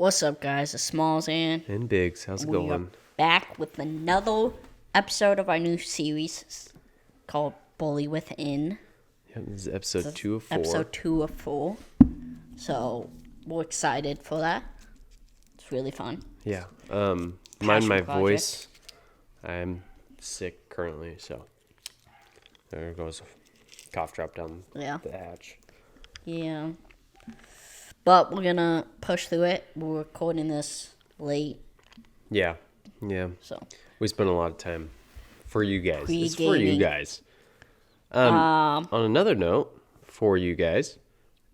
What's up, guys? It's Smalls And Biggs, how's it we are going? back with another episode of our new series called Bully Within. Yeah, this is episode 2 of 4. Episode 2 of 4. So, we're excited for that. It's really fun. Yeah. Mind Passion my project. voice. I'm sick currently, so there goes a cough drop down Yeah. the hatch. Yeah. But we're gonna push through it. We're recording this late, Yeah. so We spent a lot of time for you guys. It's for you Pre-gaming. guys. On another note, for you guys,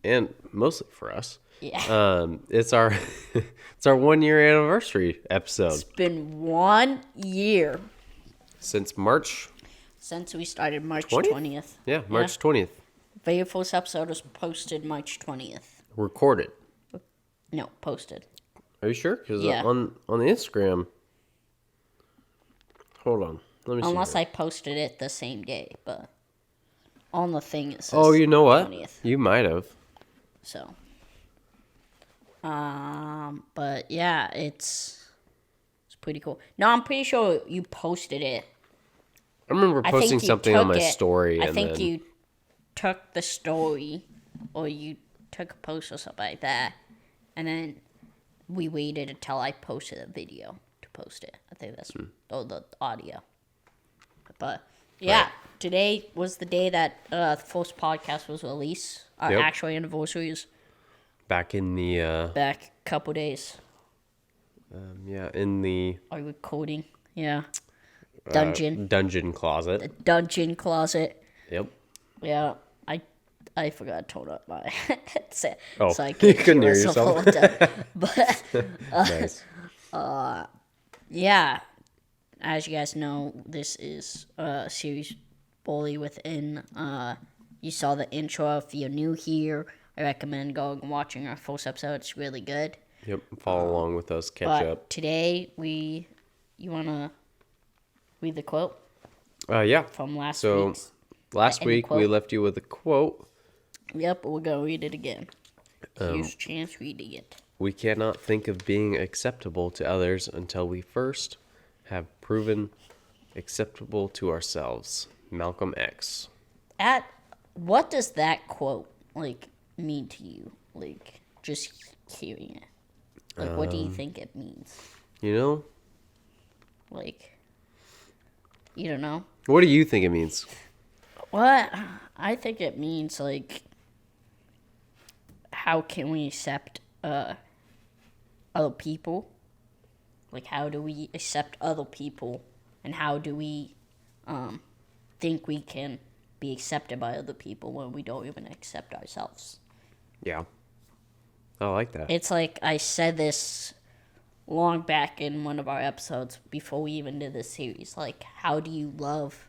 and mostly for us, yeah. it's our it's our 1-year anniversary episode It's been 1 year since March. since we started March 20th? 20th. Yeah, March 20th. Very first episode was posted March 20th. Recorded. No, posted. Are you sure? Because Yeah. on the Instagram. Hold on. Let me see. Unless here. I posted it the same day, but on the thing it says Oh, you know what? 20th. You might have. So, but yeah, it's pretty cool. No, I'm pretty sure you posted it. I remember I posting think you something on took my it- story. I and think then, you took the story, or you took a post or something like that, and then we waited until I posted a video to post it. I think that's the audio. But yeah, Right. today was the day that the first podcast was released. Our Yep. actual anniversary is back in the back a couple days. in the Are we recording? Yeah. Dungeon. dungeon closet. Dungeon closet. Yep. Yeah. I forgot to turn up my headset. Oh, so I you can't couldn't hear myself yourself. all the time. But Nice. yeah, as you guys know, this is a series Bully Within. You saw the intro. If you're new here, I recommend going and watching our first episode. It's really good. Yep. Follow along with us. Catch But up. today, you want to read the quote Yeah. from last So week's? last any week we quote? left you with a quote. Yep, we're going to read it again. Um, Here's Chance reading it. We cannot think of being acceptable to others until we first have proven acceptable to ourselves. Malcolm X. What does that quote, mean to you? Just hearing it. What do you think it means? You know? You don't know? What do you think it means? What? I think it means, how can we accept other people? How do we accept other people? And how do we think we can be accepted by other people when we don't even accept ourselves? Yeah. I like that. It's like I said this long back in one of our episodes before we even did this series. How do you love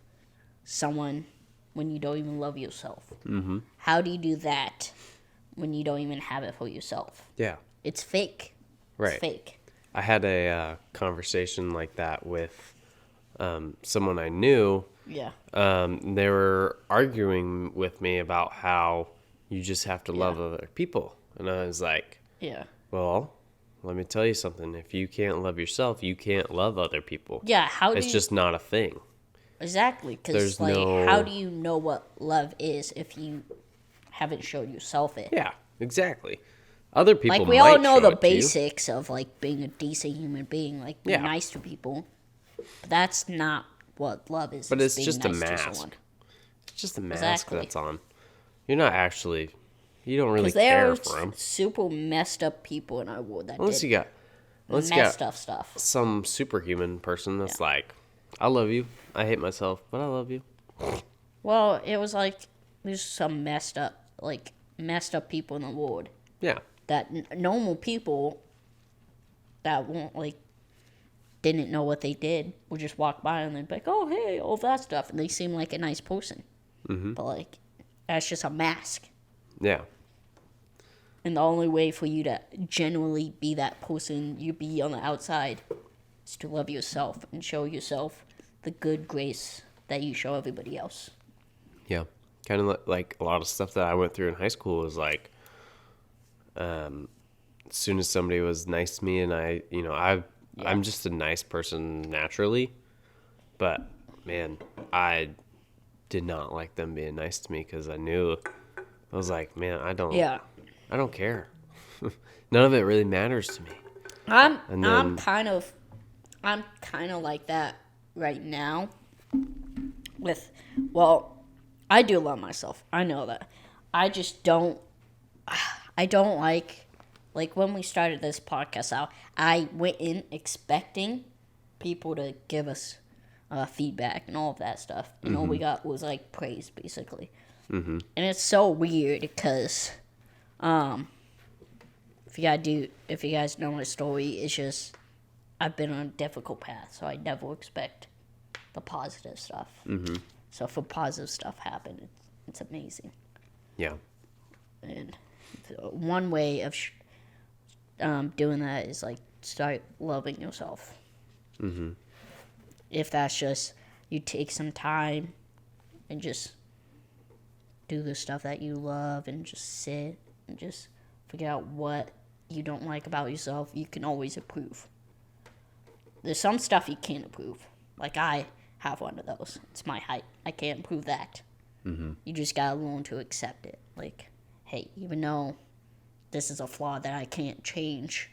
someone when you don't even love yourself? Mm-hmm. How do you do that when you don't even have it for yourself? Yeah. It's fake. Right. It's fake. I had a conversation like that with someone I knew. Yeah. They were arguing with me about how you just have to love other people. And I was like, Yeah. well, let me tell you something. If you can't love yourself, you can't love other people. Yeah. How do It's you... just not a thing. Exactly. Because, There's no- how do you know what love is if you haven't showed yourself it? Yeah, exactly. Other people We might all know show the it to you. basics of being a decent human being, being Yeah. nice to people. But that's not what love is. But it's being just a nice to mask. someone. It's just a mask Exactly. that's on. You're not actually. You don't really 'Cause care there's for them. super messed up people in our world that Unless did you got messed up stuff. some superhuman person that's like, I love you. I hate myself, but I love you. Well, it was there's some messed up people in the world Yeah. that normal people that won't didn't know what they did would just walk by and they'd be like, oh hey, all that stuff, and they seem like a nice person. Mm-hmm. But that's just a mask. Yeah. And the only way for you to genuinely be that person you be on the outside is to love yourself and show yourself the good grace that you show everybody else. Yeah. Kind of like a lot of stuff that I went through in high school was as soon as somebody was nice to me, and I'm just a nice person naturally, but man, I did not like them being nice to me because I was like, man, I don't care. None of it really matters to me. I'm kind of like that right now. I do love myself. I know that. I just don't. I don't like when we started this podcast out. I went in expecting people to give us feedback and all of that stuff, and all we got was like praise, basically. And it's so weird because, if you guys know my story, it's just I've been on a difficult path, so I never expect the positive stuff. So for positive stuff happen, it's amazing. Yeah. And one way of doing that is like start loving yourself. If that's just you take some time and just do the stuff that you love and just sit and just figure out what you don't like about yourself, you can always improve. There's some stuff you can't improve. Like I have one of those. It's my height. I can't improve that. You just gotta learn to accept it. Like, hey, even though this is a flaw that I can't change,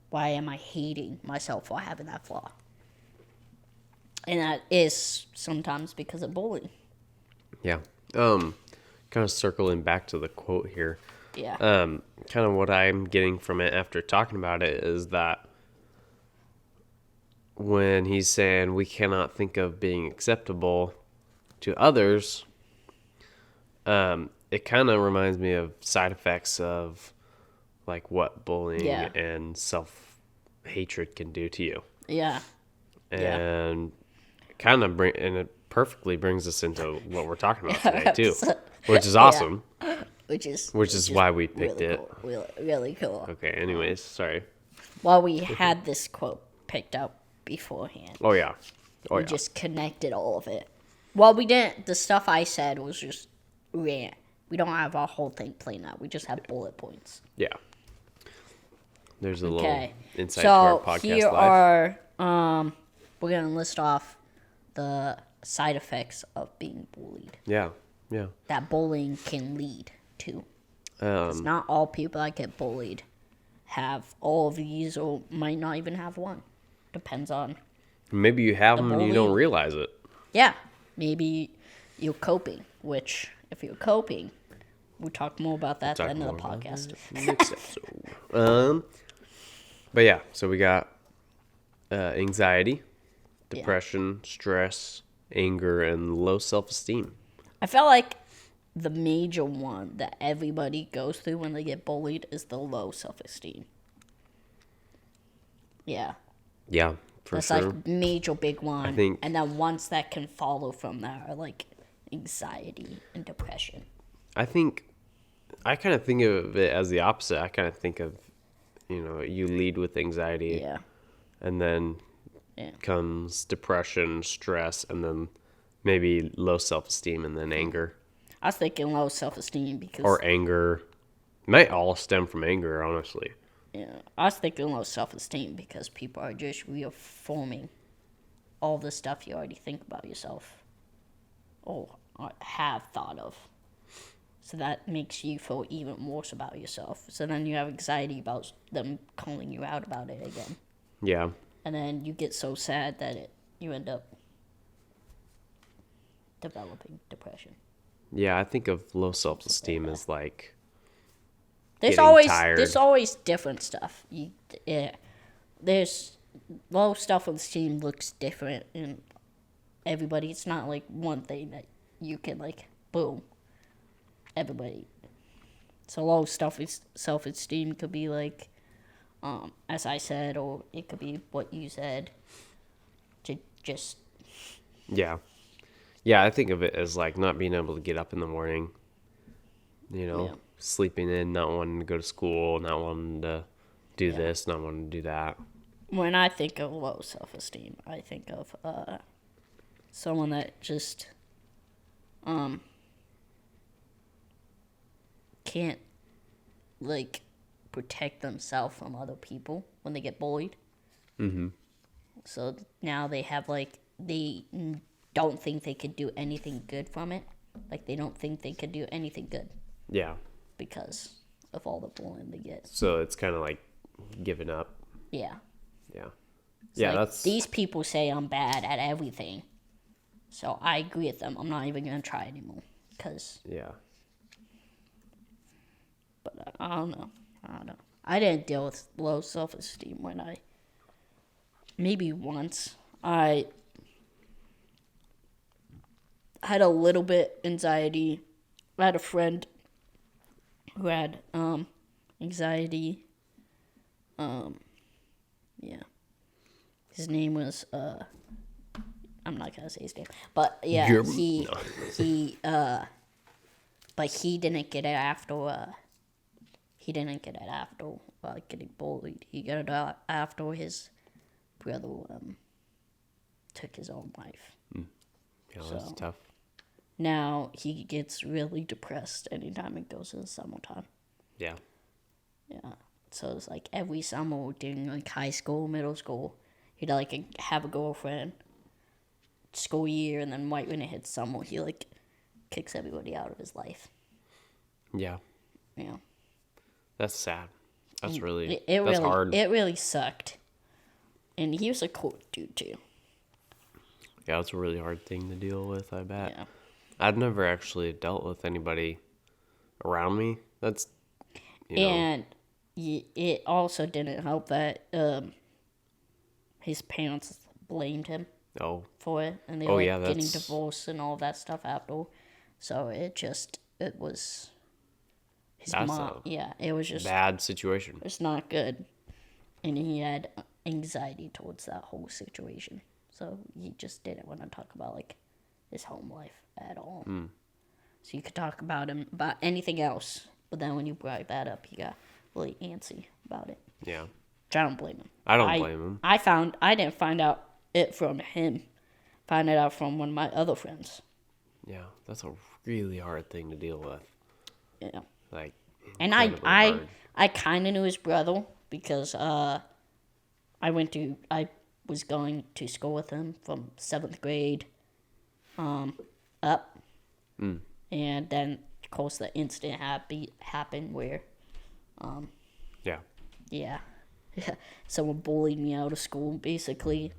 why am I hating myself for having that flaw? And that is sometimes because of bullying. Yeah. Kind of circling back to the quote here. Yeah. Kind of what I'm getting from it after talking about it is that when he's saying we cannot think of being acceptable to others, it kind of reminds me of side effects of like what bullying and self-hatred can do to you. Yeah. And it perfectly brings us into what we're talking about today too, which is awesome. Which is why we picked really it. Cool. Really cool. Okay. Anyways, sorry. Well, we had this quote picked up beforehand. Oh yeah. We just connected all of it. Well, we didn't. The stuff I said was just rant. We don't have our whole thing planned out. We just have bullet points. Yeah. There's a little insight to our podcast here live. Are we're gonna list off the side effects of being bullied. Yeah. Yeah. That bullying can lead to. It's not all people that get bullied have all of these, or might not even have one. Depends on. Maybe you have them and you don't realize it. Yeah, maybe you're coping. Which, if you're coping, we'll talk more about that at the end of the podcast. Next episode. But yeah, so we got anxiety, depression, stress, anger, and low self-esteem. I felt like the major one that everybody goes through when they get bullied is the low self-esteem. Yeah. Yeah, for That's sure. like major big one. I think, and then ones that can follow from that are like anxiety and depression. I kind of think of it as the opposite. I kind of think of, you lead with anxiety. Yeah. And then comes depression, stress, and then maybe low self-esteem, and then anger. I was thinking low self-esteem because... Or anger. Might all stem from anger, honestly. Yeah, I was thinking low self-esteem because people are just reforming all the stuff you already think about yourself. Or have thought of. So that makes you feel even worse about yourself. So then you have anxiety about them calling you out about it again. Yeah. And then you get so sad that you end up developing depression. Yeah, I think of low self-esteem as like there's tired. There's always different stuff. There's low self-esteem looks different in everybody. It's not like one thing that you can like boom. Everybody. So low self-esteem could be like, as I said, or it could be what you said. Just. Yeah. Yeah, I think of it as like not being able to get up in the morning. Sleeping in, not wanting to go to school, not wanting to do this, not wanting to do that. When I think of low self-esteem, I think of someone that just can't like protect themselves from other people when they get bullied. Mm-hmm. So now they have like they don't think they could do anything good from it. Like they don't think they could do anything good Yeah. because of all the bullying they get. So it's kind of like giving up. Yeah. Yeah. It's Yeah, like, that's... these people say I'm bad at everything. So I agree with them. I'm not even going to try anymore. Because, Yeah. but I don't know. I didn't deal with low self-esteem when maybe once, I had a little bit anxiety. I had a friend who had anxiety. Yeah. His name was I'm not gonna say his name, but yeah, but he didn't get it after getting bullied. He got it after his brother took his own life. Yeah, that's So- tough. Now he gets really depressed anytime it goes to the summertime. Yeah. Yeah. So it's like every summer during like high school, middle school, he'd like have a girlfriend school year, and then right when it hits summer, he like kicks everybody out of his life. Yeah. Yeah. That's sad. That's really... It that's really hard. It really sucked. And he was a cool dude too. Yeah, it's a really hard thing to deal with, I bet. Yeah. I've never actually dealt with anybody around me that's, you know... And it also didn't help that his parents blamed him Oh, for it, and they Oh, were yeah, getting that's- divorced and all that stuff after. So it was his That's mom. Yeah, it was just bad situation. it's not good, and he had anxiety towards that whole situation. So he just didn't want to talk about like his home life at all. So you could talk about him about anything else, but then when you brought that up, he got really antsy about it. Yeah. Which I don't blame him. I don't blame him. I didn't find out it from him. Found it out from one of my other friends. Yeah, that's a really hard thing to deal with. Yeah. Like, And incredibly hard. I kind of knew his brother because I was going to school with him from 7th grade up. And then, of course, the incident happened where, Yeah. yeah, someone bullied me out of school, basically,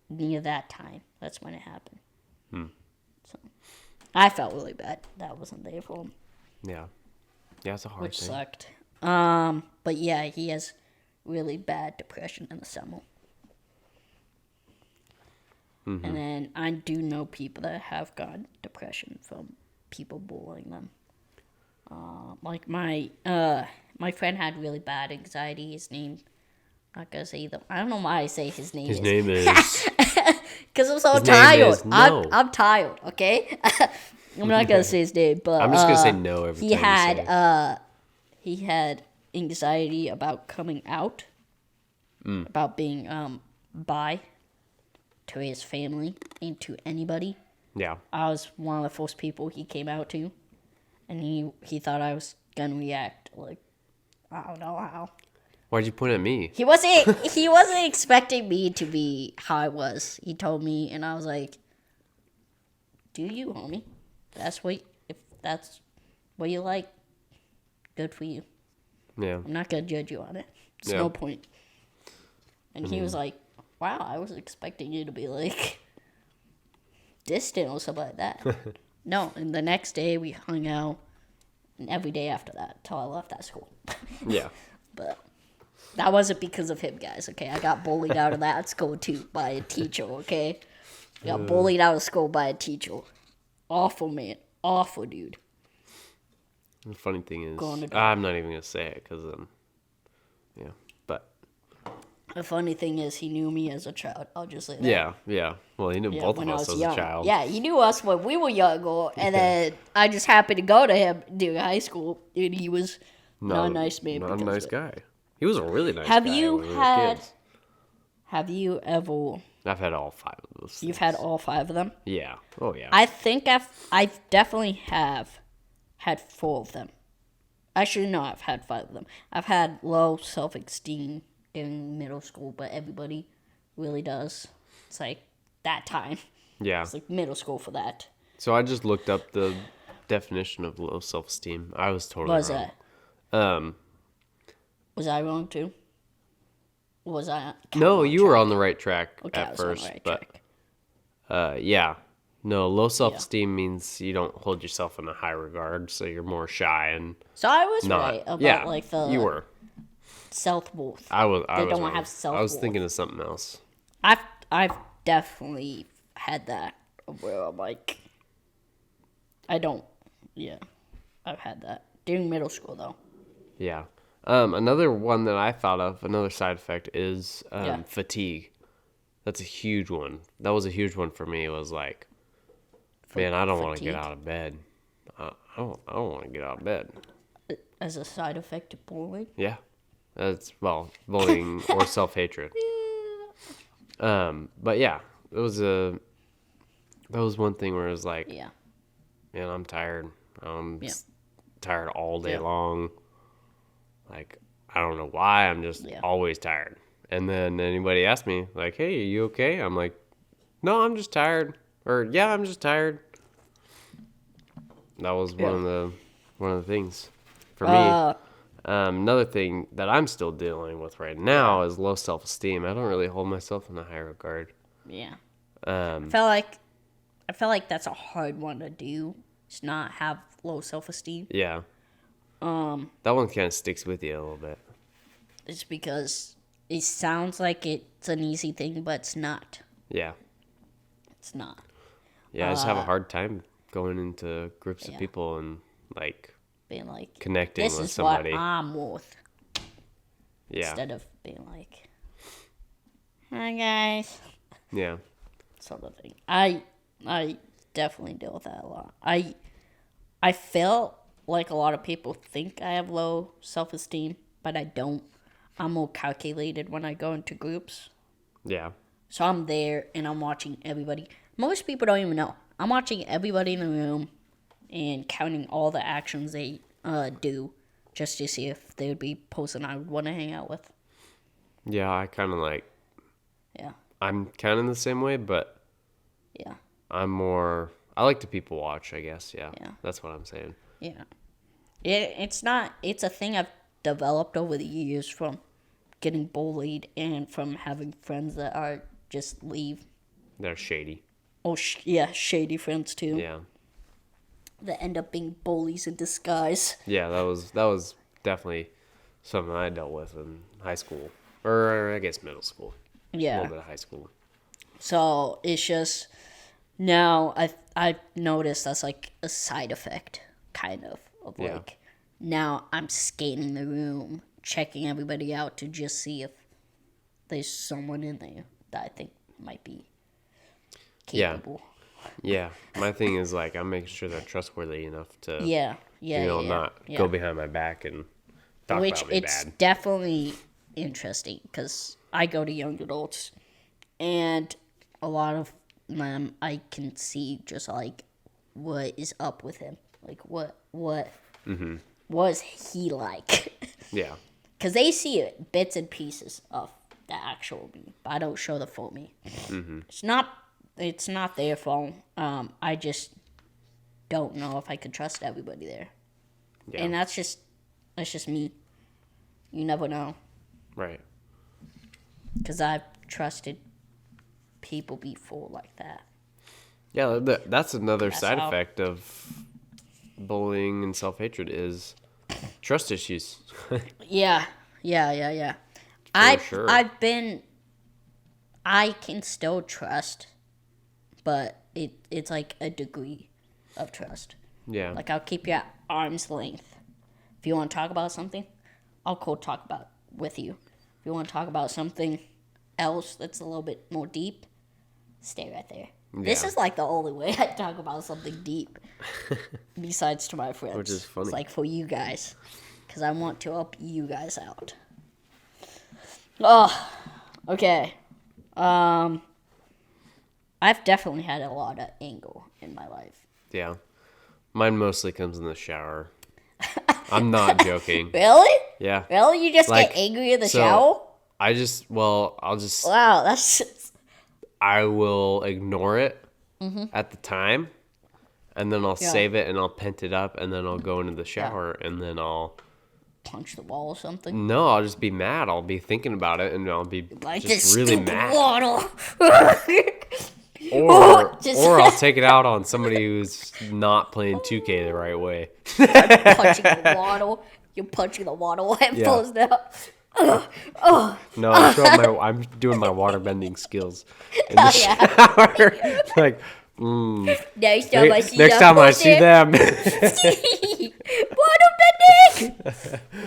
near that time. That's when it happened. So, I felt really bad. That wasn't there for him, Yeah. Yeah, it's a hard which thing. sucked. But yeah, he has really bad depression in the summer. And then I do know people that have got depression from people bullying them. Like my friend had really bad anxiety. His name, I'm not gonna say either. I don't know why I say his name. His name is... Because I'm so His name tired. is No. I'm tired. Okay. I'm not gonna say his name, but I'm just going to say no every he time had you say it. he had anxiety about coming out, about being bi to his family and to anybody. Yeah. I was one of the first people he came out to, and he thought I was gonna react like I don't know how. Why'd you point at me? He wasn't expecting me to be how I was. He told me, and I was like, "Do you, homie? If that's what you like, good for you. Yeah. I'm not gonna judge you on it. There's Yeah. no point." And he was like, "Wow, I was expecting you to be like distant or something like that." No, and the next day we hung out, and every day after that till I left that school. Yeah. But that wasn't because of him, guys, okay? I got bullied out of that school, too, by a teacher, okay? I got bullied out of school by a teacher. Awful, man. Awful, dude. The funny thing is, Go on to- I'm not even going to say it because, yeah. But, The funny thing is, he knew me as a child. I'll just say that. yeah. Well, he knew Yeah, both of when I us was as young. a child. Yeah, he knew us when we were younger, and then I just happened to go to him during high school, and he was not a nice man. Not a because nice of it. guy. He was a really nice Have guy you when we were had- kids. Have you ever... I've had all 5 of those. You've things. had all 5 of them? Yeah. Oh, yeah. I think I've definitely have had 4 of them. Actually, no, I've had 5 of them. I've had low self-esteem in middle school, but everybody really does. It's like that time. Yeah. It's like middle school for that. So I just looked up the definition of low self-esteem. I was totally What was wrong. that? Was I wrong too? Was I? No, you were on the right track Okay, I at was on the first, right but track. yeah. No, low self-esteem means you don't hold yourself in a high regard, so you're more shy and So I was not. right about Yeah, like the you were. self-worth. I was. I They was don't wrong. have I was self-worth. thinking of something else. I've definitely had that where I'm like, I don't. Yeah, I've had that during middle school though. Yeah. Another one that I thought of, another side effect is Yeah. fatigue. That's a huge one. That was a huge one for me. It was like, man, I don't want to get fatigue? out of bed. I don't want to get out of bed. As a side effect of bullying. Yeah. That's, well, bullying or self-hatred. But yeah, that was one thing where it was like, Yeah. man, I'm tired. I'm Yeah. tired all day Yeah. long. Like, I don't know why. I'm just Yeah. always tired. And then anybody asks me, like, hey, are you okay? I'm like, no, I'm just tired. Or, yeah, I'm just tired. That was one of the things for me. Another thing that I'm still dealing with right now is low self-esteem. I don't really hold myself in a high regard. Yeah. Um, I felt like that's a hard one to do. To not have low self-esteem. yeah. That one kind of sticks with you a little bit. It's because it sounds like it's an easy thing, but it's not. Yeah. It's not. Yeah, I just have a hard time going into groups of yeah. people and, like, Being like, connecting this with is somebody. what I'm worth. Yeah. Instead of being like, hi guys. Yeah. Sort of thing. I definitely deal with that a lot. I feel like a lot of people think I have low self-esteem, but I don't. I'm more calculated when I go into groups. Yeah. So I'm there and I'm watching everybody. Most people don't even know. I'm watching everybody in the room and counting all the actions they do just to see if they would be a person I would want to hang out with. Yeah, I kind of like, Yeah. I'm kind of the same way, but Yeah. I like to people watch, I guess. Yeah. Yeah. That's what I'm saying. Yeah. It's a thing I've developed over the years from getting bullied and from having friends that are just leave. They're shady. Oh, yeah, shady friends too. Yeah. That end up being bullies in disguise. Yeah, that was definitely something I dealt with in high school. Or I guess middle school. A Yeah. little bit of high school. So it's just now I've noticed that's like a side effect, kind of Yeah. like now I'm scanning the room, checking everybody out to just see if there's someone in there that I think might be capable. Yeah. My thing is, like, I'm making sure they're trustworthy enough to, Yeah, yeah, not yeah. go behind my back and talk Which about me it's bad. definitely interesting because I go to young adults, and a lot of them I can see just like what is up with him, like what was he like? Yeah. Because they see it bits and pieces of the actual me, but I don't show the full me. It's not their fault. I just don't know if I could trust everybody there, Yeah. and that's just me. You never know. Right. Because I've trusted people before like that. Yeah, that's another side how- effect of bullying and self-hatred is trust issues. Yeah. sure. I can still trust, but it's like a degree of trust. Yeah. Like I'll keep you at arm's length. If you want to talk about something, I'll go talk about it with you. If you want to talk about something else that's a little bit more deep, stay right there. This Yeah. is like the only way I talk about something deep, besides to my friends. Which is funny. It's like for you guys, because I want to help you guys out. Oh, okay. I've definitely had a lot of anger in my life. Yeah. Mine mostly comes in the shower. I'm not joking. Really? Yeah. Really? You just Like, get angry in the so- shower? I'll Wow, that's just... I will ignore it Mm-hmm. at the time, and then I'll save it and I'll pent it up, and then I'll go into the shower, and then I'll punch the wall or something. I'll just be mad. I'll be thinking about it, and I'll be Like just this really stupid mad. waddle. Or I'll take it out on somebody who's not playing 2K the right way. Punching the waddle. You're punching the waddle headphones now. No, I'm doing my water bending skills in the shower. Like, Next time I see next that time I see them, water bending.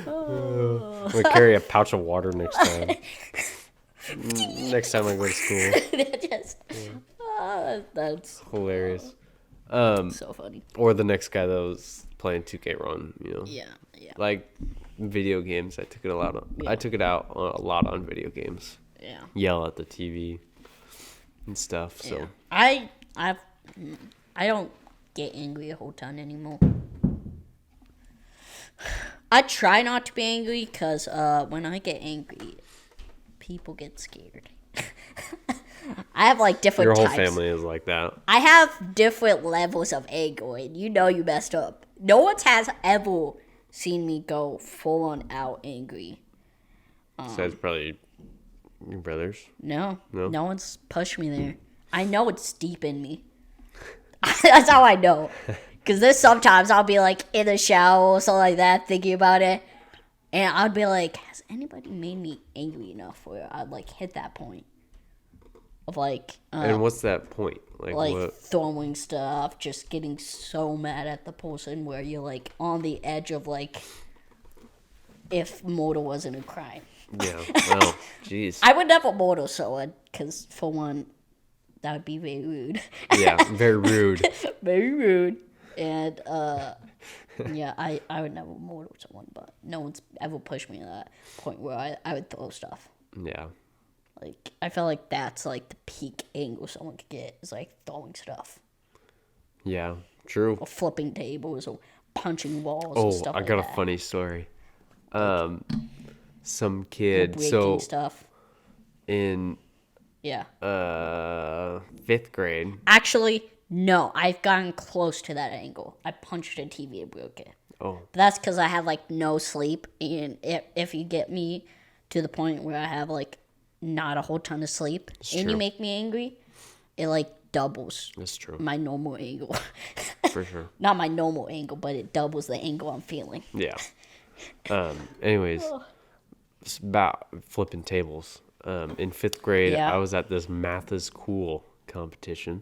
I'm gonna carry a pouch of water next time. Next time I go to school. That's Hilarious. so funny. Or the next guy that was playing 2K Run, Yeah. Like video games, I took it a lot on. I took it out a lot on video games. Yeah. Yell at the TV and stuff. So Yeah. I don't get angry a whole ton anymore. I try not to be angry because when I get angry, people get scared. I have like different your whole types. family is like that. I have different levels of anger, and you messed up. No one has ever seen me go full on out angry. Besides probably your brothers. No No? one's pushed me there. I know it's deep in me. That's how I know. Because there's sometimes I'll be like in the shower or something like that, thinking about it, and I'd be like, has anybody made me angry enough where I'd like hit that point of like And what's that point? Like what? throwing stuff, just getting so mad at the person where you're like on the edge of like if murder wasn't a crime. Yeah. Well, jeez. I would never murder someone because for one, that would be very rude. Yeah, very rude. Very rude. And yeah, I would never murder someone, but no one's ever pushed me to that point where I would throw stuff. Yeah. Like, I feel like that's like the peak anger someone could get is like throwing stuff. Yeah. True. Or flipping tables or punching walls and Oh, stuff I like got that. a funny story. Some Or kid. breaking So stuff. in Yeah. 5th grade. Actually, no. I've gotten close to that angle. I punched a TV and broke it. Oh. But that's because I have like no sleep, and if you get me to the point where I have like not a whole ton of sleep and true. you make me angry, it like doubles That's true. my normal angle. For sure. Not my normal angle, but it doubles the angle I'm feeling. Yeah. Anyways, it's about flipping tables. In 5th grade, Yeah. I was at this Math is Cool competition.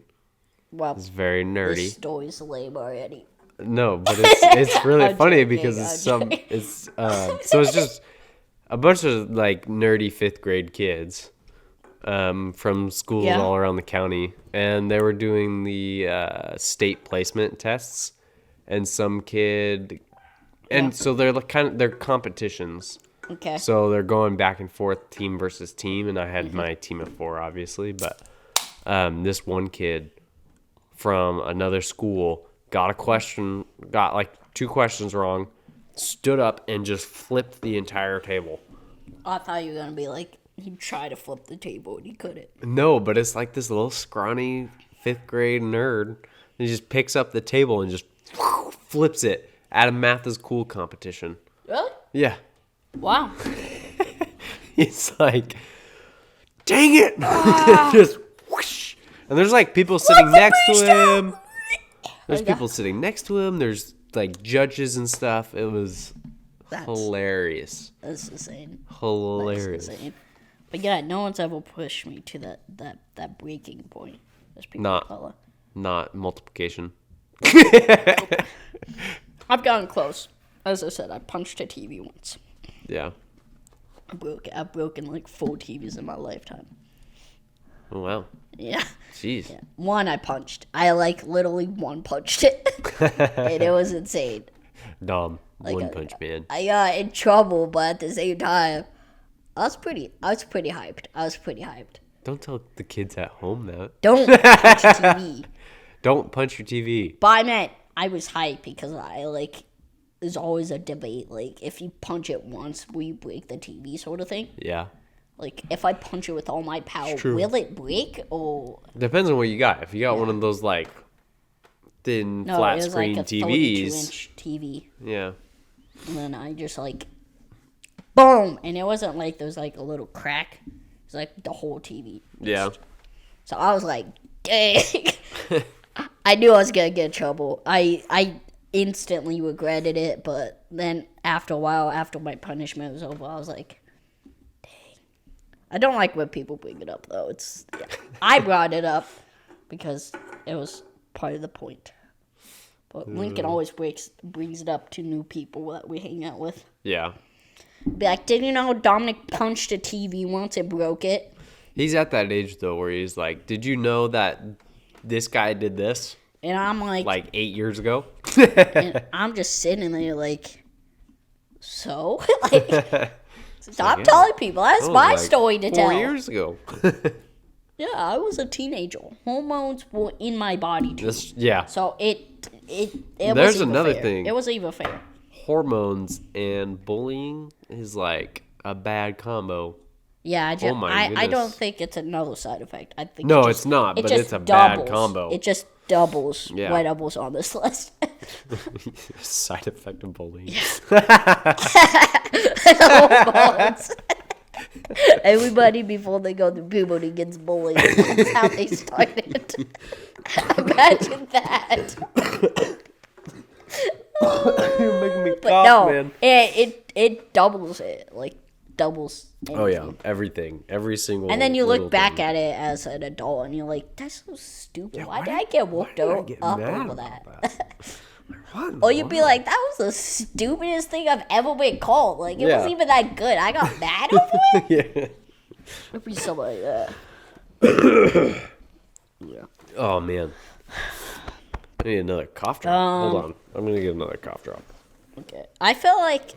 Well, It's very this nerdy. story's lame already. No, but it's really I'm funny joking, because I'm so it's just a bunch of like nerdy 5th grade kids from schools Yeah. all around the county, and they were doing the state placement tests, and some kid, and Yeah. so they're like they're competitions. Okay. So they're going back and forth, team versus team, and I Mm-hmm. had my team of 4, obviously. But this one kid from another school got like 2 questions wrong, stood up and just flipped the entire table. I thought you were gonna be like he tried to flip the table and he couldn't. No, but it's like this little scrawny 5th grade nerd. He just picks up the table and just flips it at a Math is Cool competition. Really? Yeah. Wow. He's like, dang it! Just whoosh. And there's like people sitting next to him. There's people sitting next to him. There's like judges and stuff. It was That's hilarious. that's insane. That's Hilarious. insane. But yeah, no one's ever pushed me to that breaking point. There's people of color. Not multiplication. I've gotten close. As I said, I punched a TV once. Yeah. I've broken like 4 TVs in my lifetime. Oh, wow. Yeah. Jeez. Yeah. One I punched. I like literally one punched it. And it was insane. Dom. Like, One Punch Man. I got in trouble, but at the same time, I was pretty hyped. Don't tell the kids at home that. Don't punch a TV. Don't punch your TV. But I meant I was hyped because I like there's always a debate. Like, if you punch it once, will you break the TV sort of thing? Yeah. Like, if I punch it with all my power, true. will it break? Or Depends on what you got. If you got one of those, like, thin, no, flat it was screen like a TVs. 32-inch TV. Yeah. And then I just, like, boom! And it wasn't like there was, like, a little crack. It was, like, the whole TV. Yeah. So I was like, dang. I knew I was going to get in trouble. I instantly regretted it, but then after a while, after my punishment was over, I was like, dang. I don't like when people bring it up, though. I brought it up because it was part of the point. But Lincoln always brings it up to new people that we hang out with. Yeah. Be like, did you know Dominic punched a TV once and broke it? He's at that age, though, where he's like, did you know that this guy did this? And I'm like 8 years ago? and I'm just sitting there like, so? Like, stop telling people. That's my story to tell. 4 years ago. Yeah, I was a teenager. Hormones were in my body too. Yeah. So it There's was even another fair. thing. It was even fair. Hormones and bullying is like a bad combo. Yeah, I don't goodness. think it's another side effect. I think No, it's not, but it's a bad combo. It just doubles Yeah. what doubles on this list. Side effect of bullying. Hormones. Everybody before they go through puberty gets bullied. That's how they started. Imagine that. You're making me But cough, no, man. it doubles it. Like, doubles anything. Oh, yeah. Everything. Every single And then you little look back thing. at it as an adult and you're like, that's so stupid. Yeah, why did I get whooped why did I up get over mad that? about that? What? Or you'd be like, that was the stupidest thing I've ever been called. Like, it Yeah. wasn't even that good. I got mad over it? Yeah. It'd be something like that. Yeah. Oh, man. I need another cough drop. Hold on. I'm going to get another cough drop. Okay. I feel like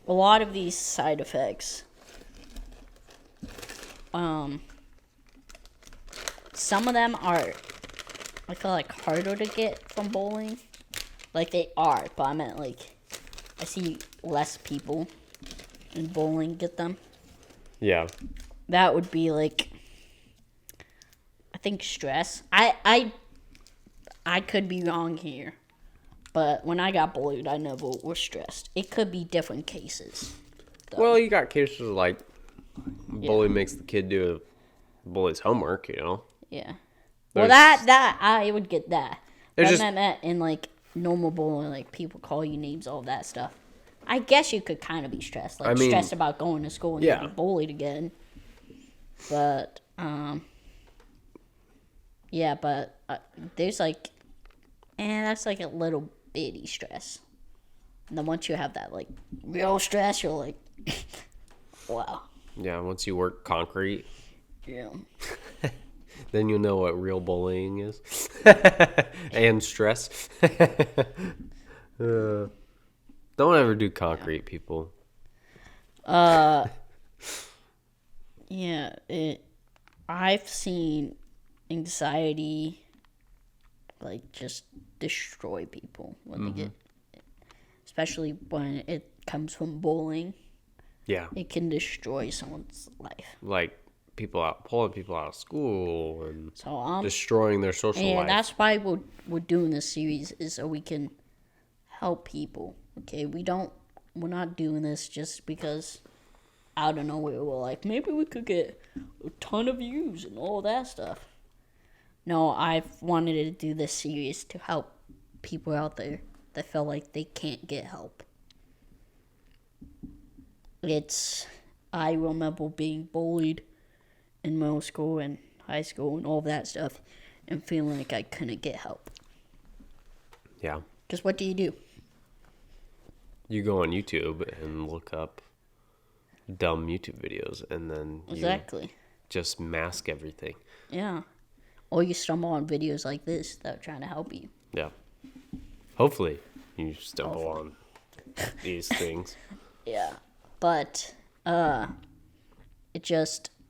a lot of these side effects, some of them are, I feel like, harder to get from bowling. Like, they are, but I meant, like, I see less people in bowling get them. Yeah. That would be, like, I think stress. I could be wrong here, but when I got bullied, I never was stressed. It could be different cases. Though. Well, you got cases like bully makes the kid do bully's homework, you know? Yeah. Well, that I would get that. But I meant that in, like, normal bullying, like, people call you names, all that stuff. I guess you could kind of be stressed. Like, stressed about going to school and getting bullied again. But, yeah, but there's, like, that's, like, a little bitty stress. And then once you have that, like, real stress, you're like, wow. Yeah, once you work concrete, Yeah. then you'll know what real bullying is. And stress. Don't ever do concrete, people. Yeah, I've seen anxiety, like, just destroy people when they get, especially when it comes from bullying. Yeah. It can destroy someone's life. Like pulling people out of school and So destroying their social life. and that's why we're doing this series, is so we can help people. Okay, we're not doing this just because out of nowhere we're like, maybe we could get a ton of views and all that stuff. No, I've wanted to do this series to help people out there that feel like they can't get help. I remember being bullied in middle school and high school and all that stuff and feeling like I couldn't get help. Yeah. Because what do? You go on YouTube and look up dumb YouTube videos, and then you Exactly. just mask everything. Yeah. Or you stumble on videos like this that are trying to help you. Yeah. Hopefully you stumble on these things. Yeah. But, I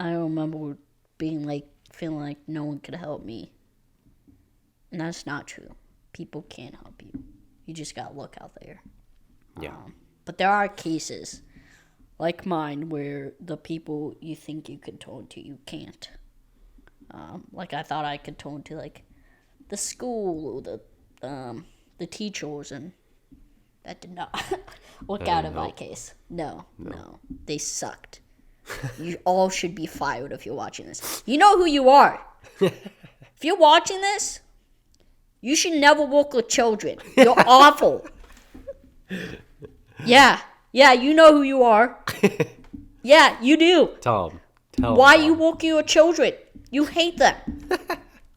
remember being like, feeling like no one could help me. And that's not true. People can help you. You just gotta look out there. Yeah. But there are cases like mine where the people you think you could tone to, you can't. Like I thought I could tone to like the school or the teachers, and that did not work That out didn't in my help. case. No, they sucked. You all should be fired if you're watching this. You know who you are. If you're watching this, you should never work with children. You're awful. Yeah, you know who you are. Yeah, you do. Tell him. Why Tom. you working with children? You hate them.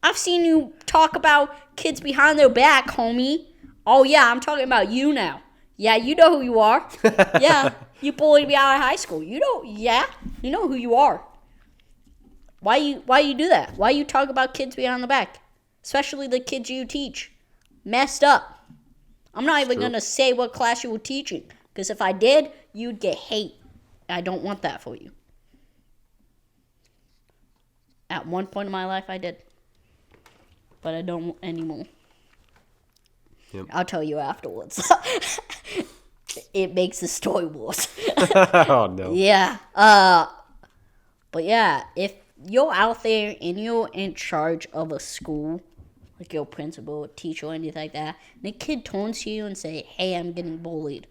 I've seen you talk about kids behind their back, homie. Oh yeah, I'm talking about you now. Yeah, you know who you are. Yeah, you bullied me out of high school. You know who you are. Why you do that? Why you talk about kids behind the back? Especially the kids you teach. Messed up. I'm not even going to say what class you were teaching. Because if I did, you'd get hate. I don't want that for you. At one point in my life, I did. But I don't anymore. Yep. I'll tell you afterwards. It makes the story worse. Oh, no. Yeah. But yeah, if you're out there and you're in charge of a school, like your principal, teacher, or anything like that, and a kid turns to you and say, hey, I'm getting bullied,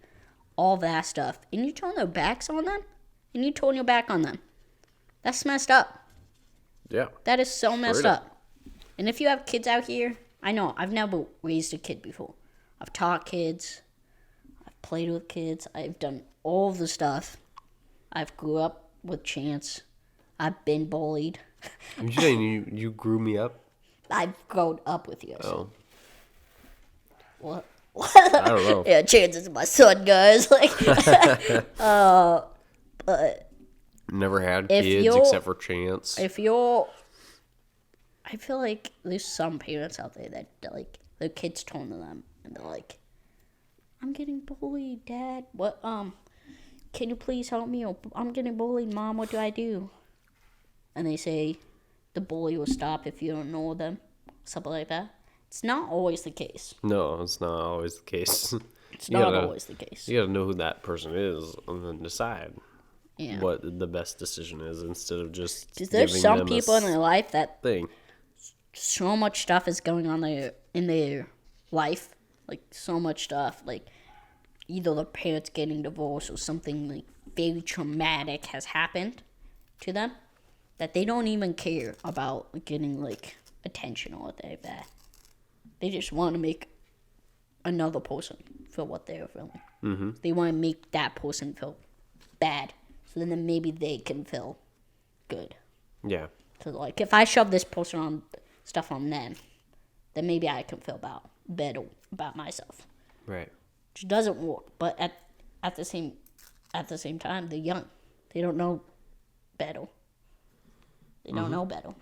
all that stuff, and you turn their backs on them, and you turn your back on them, that's messed up. Yeah. That is so messed Straight up. And if you have kids out here, I know, I've never raised a kid before. I've taught kids, I've played with kids, I've done all of the stuff. I've grew up with Chance. I've been bullied. You saying you grew me up? I've grown up with you. Oh. What? I don't know. Yeah, Chance is my son, guys. Like, Never had If kids you're- except for Chance. I feel like there's some parents out there that like their kids turn to them and they're like, I'm getting bullied, Dad. What? Can you please help me? Or, I'm getting bullied, Mom. What do I do? And they say the bully will stop if you don't know them, something like that. It's not always the case. No, it's not always the case. It's You not gotta- always the case. You gotta know who that person is and then decide Yeah. what the best decision is instead of just Because there's giving some them people in their life that thing. so much stuff is going on in their life, like so much stuff, like either the parents getting divorced or something like very traumatic has happened to them that they don't even care about getting like attention or anything like that. They just want to make another person feel what they're feeling. Mm-hmm. They want to make that person feel bad, so then maybe they can feel good. Yeah. So like, if I shove this person on stuff on them, then maybe I can feel better about myself. Right. Which doesn't work. But at the same time, they're young. They don't know better. They don't know better.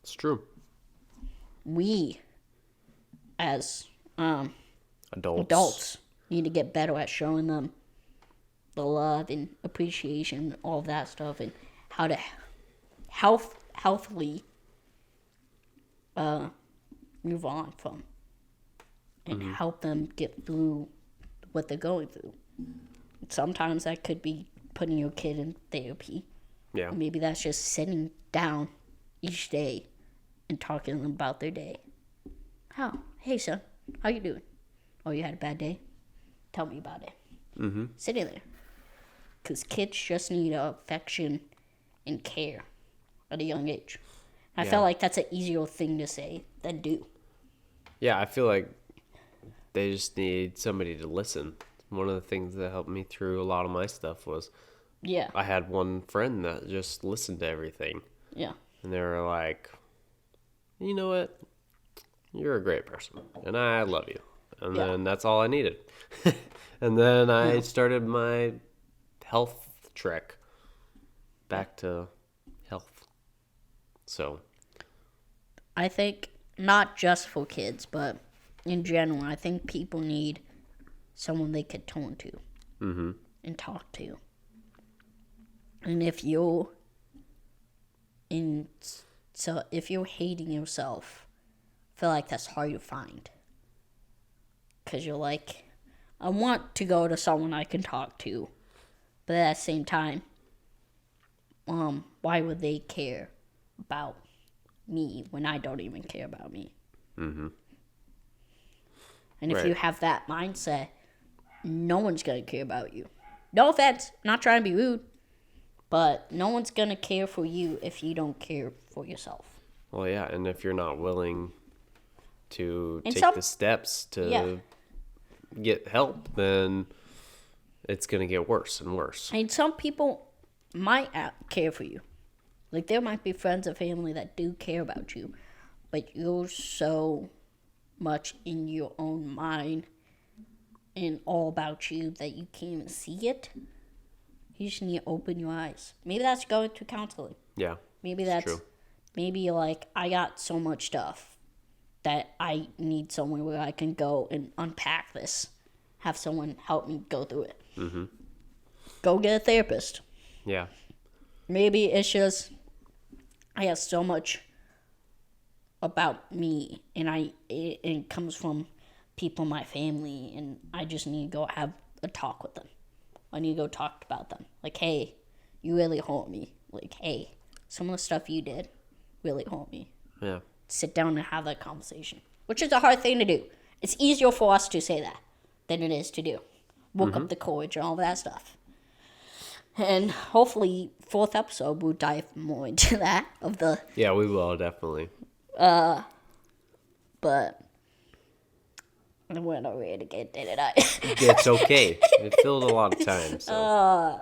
It's true. We, as Adults. need to get better at showing them the love and appreciation, all of that stuff, and how to healthily move on from and help them get through what they're going through. Sometimes that could be putting your kid in therapy. Yeah. Maybe that's just sitting down each day and talking to them about their day. How? Hey, son, how you doing? Oh, you had a bad day? Tell me about it. Mm-hmm. Sitting there. Because kids just need affection and care at a young age. I Yeah. feel like that's an easier thing to say than do. Yeah, I feel like they just need somebody to listen. One of the things that helped me through a lot of my stuff was Yeah. I had one friend that just listened to everything. Yeah. And they were like, you know what? You're a great person. And I love you. And Yeah. then that's all I needed. And then I started my health trek back to health. So, I think not just for kids, but in general, I think people need someone they could turn to and talk to. And if you're if you're hating yourself, I feel like that's hard to find. Because you're like, I want to go to someone I can talk to, but at the same time, why would they care about me when I don't even care about me? And if Right. you have that mindset, no one's gonna care about you. No offense, not trying to be rude, but no one's gonna care for you if you don't care for yourself. Well, yeah, and if you're not willing to And take some- the steps to Yeah. get help, then it's gonna get worse and worse. And some people might care for you. Like, there might be friends or family that do care about you, but you're so much in your own mind and all about you that you can't even see it. You just need to open your eyes. Maybe that's going to counseling. Yeah, Maybe it's that's true. maybe you're like, I got so much stuff that I need somewhere where I can go and unpack this. Have someone help me go through it. Go get a therapist. Yeah, Maybe it's just I have so much about me, and it comes from people in my family, and I just need to go have a talk with them. I need to go talk about them. Like, hey, you really hurt me. Like, hey, some of the stuff you did really hurt me. yeah, Sit down and have that conversation, which is a hard thing to do. It's easier for us to say that than it is to do. Woke up the courage and all that stuff. And hopefully, 4th episode, we'll dive more into that of the. yeah. We will definitely. But I went away again, didn't I? It's okay. It filled a lot of time. So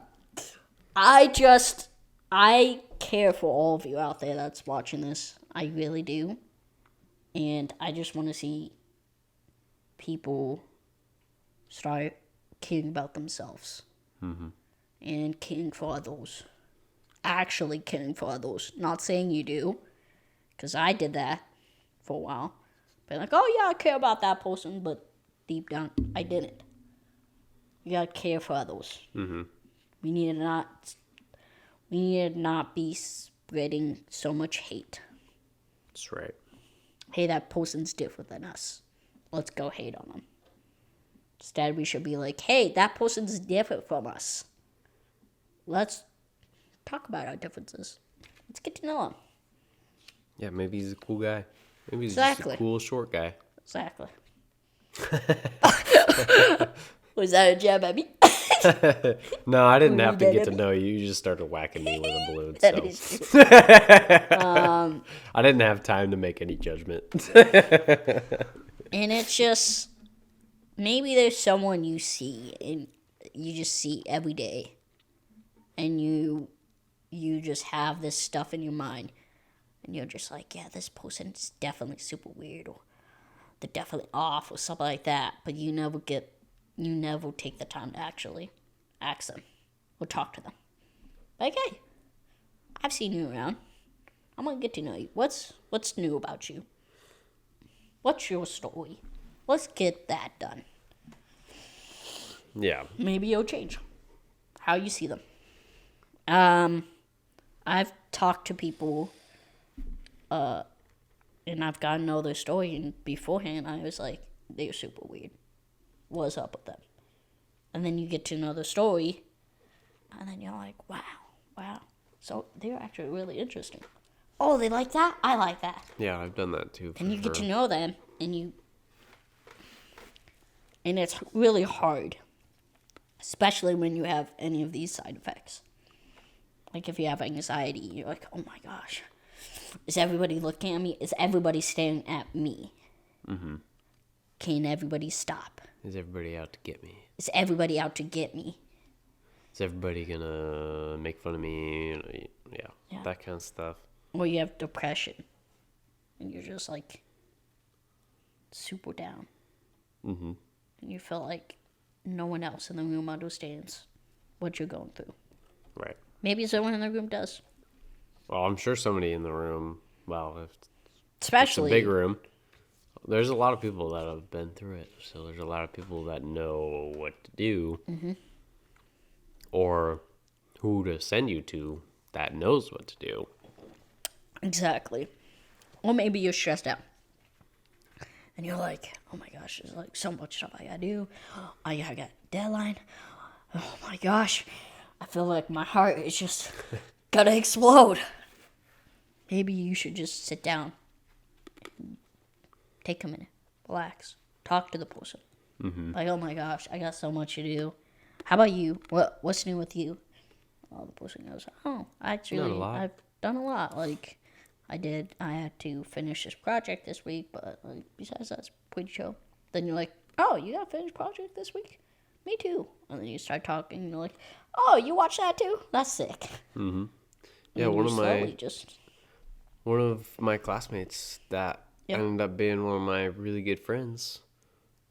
I care for all of you out there that's watching this. I really do. And I just want to see people start caring about themselves. And caring for others. Actually caring for others. Not saying you do. Because I did that for a while. But like, oh yeah, I care about that person. But deep down, I didn't. You gotta care for others. We need to not be spreading so much hate. that's right. Hey, that person's different than us. Let's go hate on them. Instead, we should be like, hey, that person's different from us. Let's talk about our differences. Let's get to know them. Yeah, maybe he's a cool guy. Maybe he's Exactly. just a cool short guy. Exactly. Was that a jab at me? No, I didn't Were have you to dead get at to me? know you. You just started whacking me with a balloon. That So is- I didn't have time to make any judgment. And it's just, maybe there's someone you see and you just see every day. And you just have this stuff in your mind. And you're just like, yeah, this person's definitely super weird. Or they're definitely off or something like that. But you never take the time to actually ask them or talk to them. Like, hey, I've seen you around. I'm going to get to know you. What's new about you? What's your story? Let's get that done. Yeah. Maybe you'll change how you see them. I've talked to people, and I've gotten to know their story, and beforehand I was like, they're super weird. What's up with them? And then you get to know the story, and then you're like, wow. So they're actually really interesting. Oh, they like that? I like that. Yeah, I've done that too. And you get sure. to know them, and it's really hard, especially when you have any of these side effects. Like if you have anxiety, you're like, oh my gosh, is everybody looking at me? Is everybody staring at me? Can everybody stop? Is everybody out to get me? Is everybody out to get me? Is everybody gonna make fun of me? Yeah, that kind of stuff. Or you have depression, and you're just like super down. And you feel like no one else in the room understands what you're going through. Right. Maybe someone in the room does. Well, I'm sure somebody in the room. Well, if it's a Especially big room, there's a lot of people that have been through it. So there's a lot of people that know what to do, or who to send you to that knows what to do. Exactly. Or maybe you're stressed out. and you're like, oh my gosh, there's like so much stuff I gotta do. I got a deadline. Oh my gosh, I feel like my heart is just gonna explode. Maybe you should just sit down, take a minute, relax, talk to the person. Like, oh my gosh, I got so much to do. How about you? What's new with you? The person goes, oh, actually, I've done a lot. Like, I had to finish this project this week, but like, besides that's pretty chill. Then you're like, oh, you got a finished project this week? Me too. And then you start talking, and you're like, oh, you watch that too? That's sick. Yeah, one One of my classmates that ended up being one of my really good friends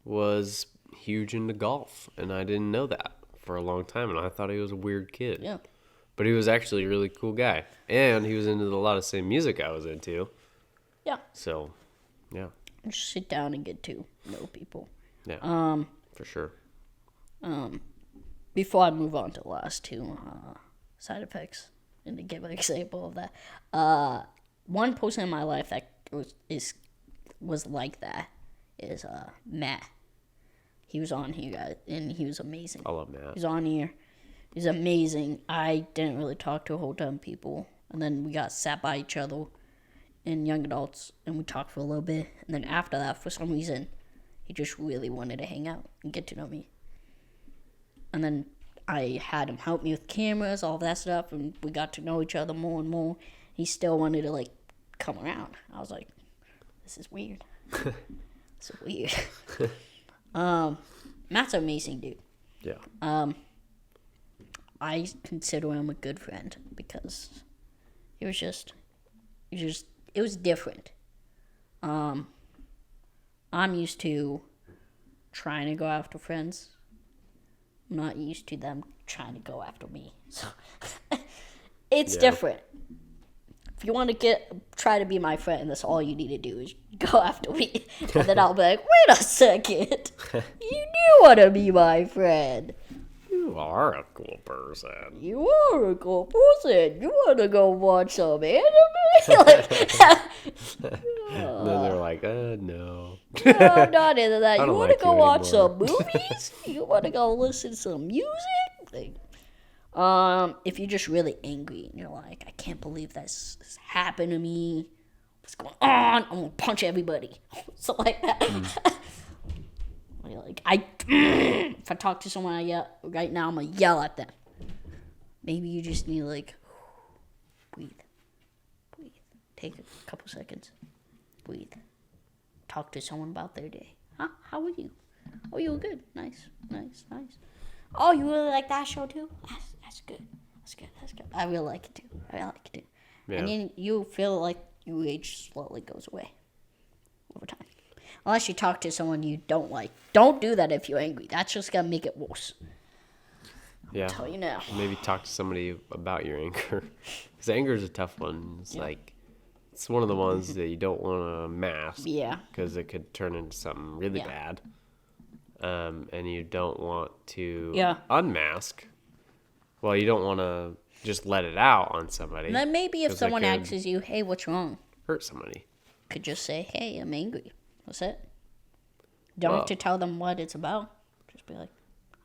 was huge into golf, and I didn't know that for a long time, and I thought he was a weird kid. Yeah. But he was actually a really cool guy, and he was into a lot of the same music I was into. Yeah. So, yeah. Just sit down and get to know people. Yeah. For sure. Before I move on to the last two side effects, and to give an example of that, one person in my life that was like that is Matt. He was on here, guys, and he was amazing. I love Matt. He's on here. He's amazing. I didn't really talk to a whole ton of people, and then we got sat by each other in young adults, and we talked for a little bit. And then after that, for some reason, he just really wanted to hang out and get to know me. And then I had him help me with cameras, all that stuff, and we got to know each other more and more. He still wanted to, like, come around. I was like, this is weird. This is weird. Matt's an amazing dude. Yeah. I consider him a good friend because it was different. I'm used to trying to go after friends. I'm not used to them trying to go after me. So it's different. If you want to try to be my friend, that's all you need to do is go after me. And then I'll be like, wait a second. You do want to be my friend. You are a cool person. You are a cool person. You want to go watch some anime? And then they're like, no. No, I'm not into that. You want to go watch some anymore. movies? You want to go listen to some music? If you're just really angry and you're like, I can't believe this happened to me. What's going on? I'm gonna punch everybody. Something like that. Like if I talk to someone right now, I'm gonna yell at them. Maybe you just need to like breathe. Take a couple seconds. Breathe. Talk to someone about their day. Huh? How are you? Oh, you were good. Nice. Oh, you really like that show too? That's good. I really like it too. Yeah. And then you feel like your rage slowly goes away over time. Unless you talk to someone you don't like. Don't do that if you're angry. That's just going to make it worse. Yeah. I'll tell you now. Maybe talk to somebody about your anger. Because anger is a tough one. It's like, it's one of the ones that you don't want to mask. Yeah. Because it could turn into something really bad. And you don't want to unmask. Well, you don't want to just let it out on somebody. And then maybe if someone asks you, hey, what's wrong? Hurt somebody. Could just say, hey, I'm angry. That's it. Don't have to tell them what it's about. Just be like,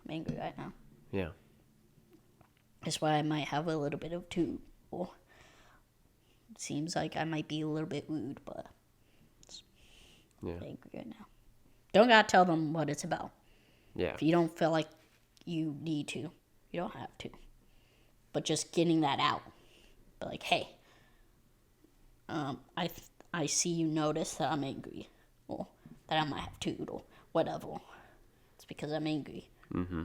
I'm angry right now. Yeah. That's why I might have a little bit of two. Or it seems like I might be a little bit rude, but I'm angry right now. Don't gotta tell them what it's about. Yeah. If you don't feel like you need to, you don't have to. But just getting that out. But like, hey, I see you notice that I'm angry. Or that I might have toot or whatever. It's because I'm angry. Mm-hmm.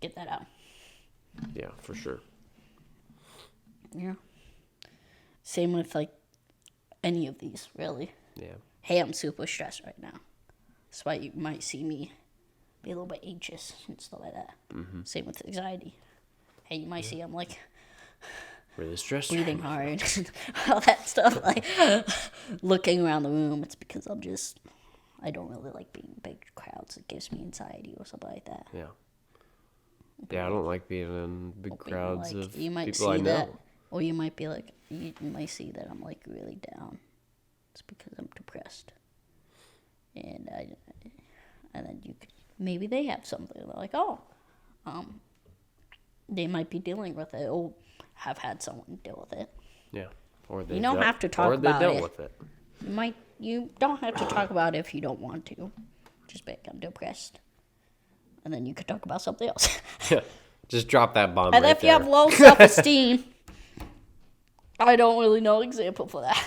Get that out. Yeah, for sure. Yeah. Same with like any of these, really. Yeah. Hey, I'm super stressed right now. That's why you might see me be a little bit anxious and stuff like that. Mm-hmm. Same with anxiety. Hey, you might see I'm like really stressed. Breathing hard. All that stuff. Like looking around the room. It's because I don't really like being in big crowds. It gives me anxiety or something like that. Yeah. Yeah, I don't like being in big crowds of people I know. That, or you might be like, you might see that I'm like really down. It's because I'm depressed. and then you could, maybe they have something. They're like, oh, they might be dealing with it or have had someone deal with it. Yeah. Or they You don't have to talk or about they dealt it. with it. You don't have to talk about it if you don't want to. Just be like, I'm depressed. And then you could talk about something else. Just drop that bomb And right if you have there. low self-esteem, I don't really know an example for that.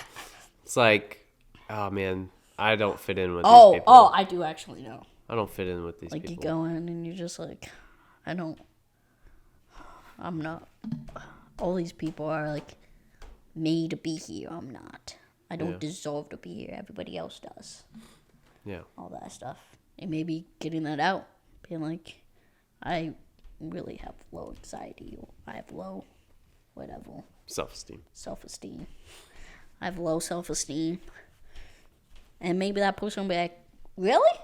It's like, oh man, I don't fit in with these people. Oh, I do actually know. I don't fit in with these Like, people. you go in and you're just like, I'm not. All these people are like made to be here. I'm not. I don't deserve to be here. Everybody else does. Yeah. All that stuff. And maybe getting that out. Being like, I really have low anxiety. Or I have low whatever. Self-esteem. I have low self-esteem. And maybe that person will be like, really?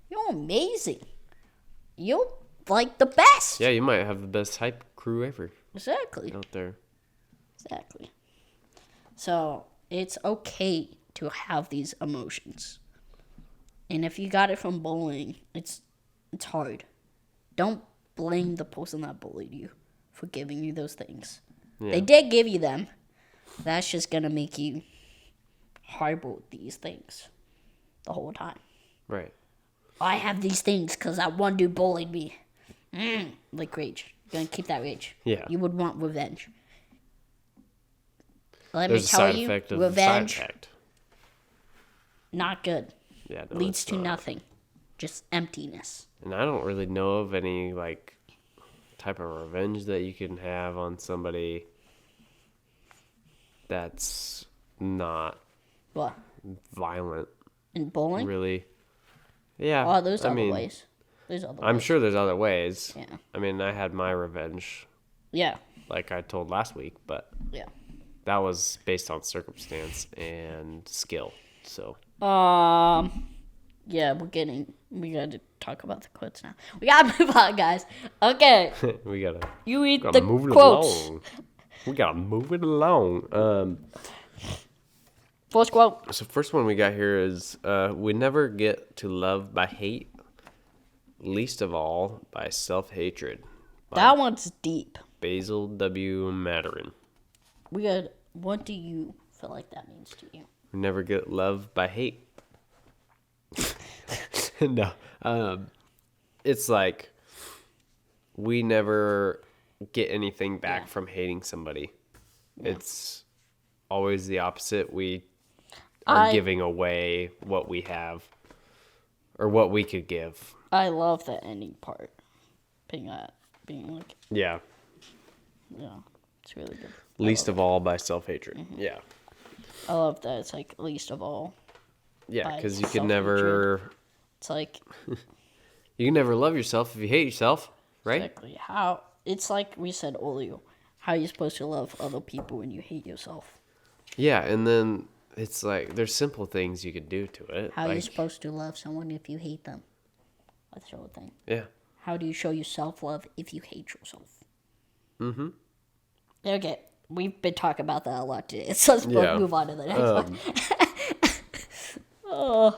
You're amazing. You're like the best. Yeah, you might have the best hype crew ever Exactly. out there. Exactly. So it's okay to have these emotions. And if you got it from bullying, it's hard. Don't blame the person that bullied you for giving you those things. Yeah. They did give you them. That's just going to make you harbor these things the whole time. Right. I have these things because that one dude bullied me. Like rage. You're going to keep that rage. Yeah. You would want revenge. Let There's me a tell side you, effect of the side revenge, effect. not good. Yeah, no, Leads it's to not. nothing. Just emptiness. And I don't really know of any like type of revenge that you can have on somebody that's not What? violent, In bowling? really. Yeah. Oh, there's I other mean, ways. There's other I'm ways. sure there's other ways. Yeah. I mean, I had my revenge, Yeah. like I told last week, but Yeah. that was based on circumstance and skill. So Yeah, we gotta talk about the quotes now. We gotta move on, guys. Okay. we gotta You read gotta the move it quotes. along. We gotta move it along. First quote. So first one we got here is we never get to love by hate, least of all by self-hatred. That one's deep. Basil W. Maturin. What do you feel like that means to you? We never get love by hate. No. It's like we never get anything back from hating somebody. Yeah. It's always the opposite. We are giving away what we have or what we could give. I love the ending part. Being like, Yeah. It's really good. Least of all by self-hatred. Mm-hmm. Yeah. I love that it's like least of all. Yeah, by because you can self-hatred. never It's like you can never love yourself if you hate yourself, right? exactly how it's like we said earlier. How are you supposed to love other people when you hate yourself? Yeah, and then it's like there's simple things you could do to it. How are you like, supposed to love someone if you hate them? That's the whole thing. Yeah. How do you show you self-love if you hate yourself? Mm-hmm. Okay, we've been talking about that a lot today, so let's move on to the next one.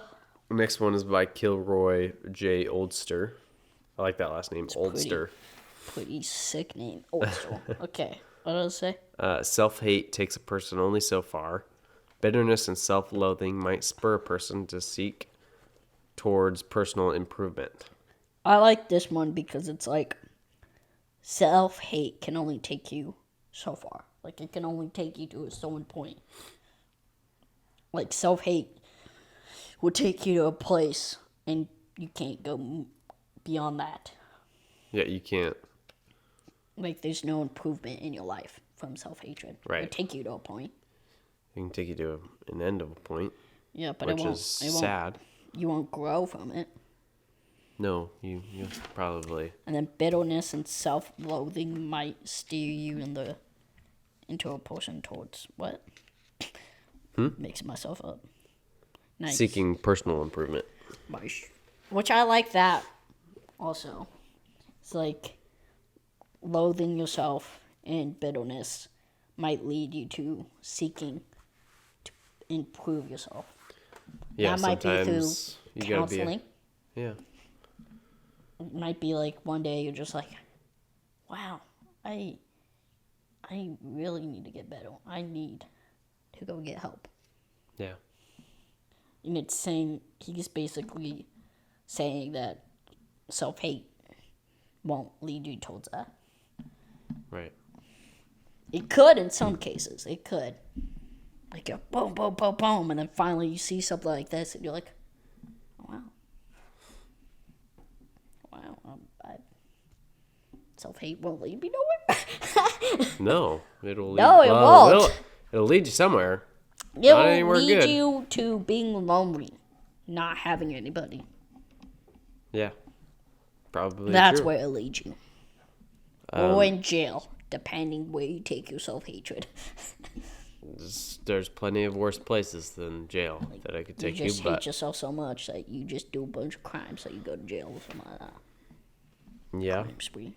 Next one is by Kilroy J. Oldster. I like that last name, Oldster. Pretty sick name. Also. Okay, what does it say? Self-hate takes a person only so far. Bitterness and self-loathing might spur a person to seek towards personal improvement. I like this one because it's like self-hate can only take you so far. Like, it can only take you to a certain point. Like, self-hate will take you to a place, and you can't go beyond that. Yeah, you can't. Like, there's no improvement in your life from self-hatred. Right. It'll take you to a point. It can take you to an end of a point, Yeah, but which it won't. is sad. You won't grow from it. No, you probably. And then bitterness and self-loathing might steer you into a person towards what? Mixing myself up. Nice. Seeking personal improvement. Which I like that also. It's like loathing yourself and bitterness might lead you to seeking to improve yourself. Yeah, That might be through sometimes You counseling. Yeah. It might be like one day you're just like, wow, I really need to get better. I need to go get help. Yeah. And it's saying, he's basically saying that self-hate won't lead you towards that. Right. It could in some cases. It could. Like, you're boom, boom, boom, boom, and then finally you see something like this, and you're like, oh, wow. Wow, self-hate won't lead me nowhere. No, it'll lead, No, it won't. It'll lead you somewhere. It Not will anywhere lead good. you to being lonely, not having anybody. Yeah. Probably That's true. where it'll lead you. Or in jail, depending where you take your self-hatred. There's plenty of worse places than jail that I could You take you, just but hate yourself so much that you just do a bunch of crimes, so you go to jail or something like that. yeah. Crime spree.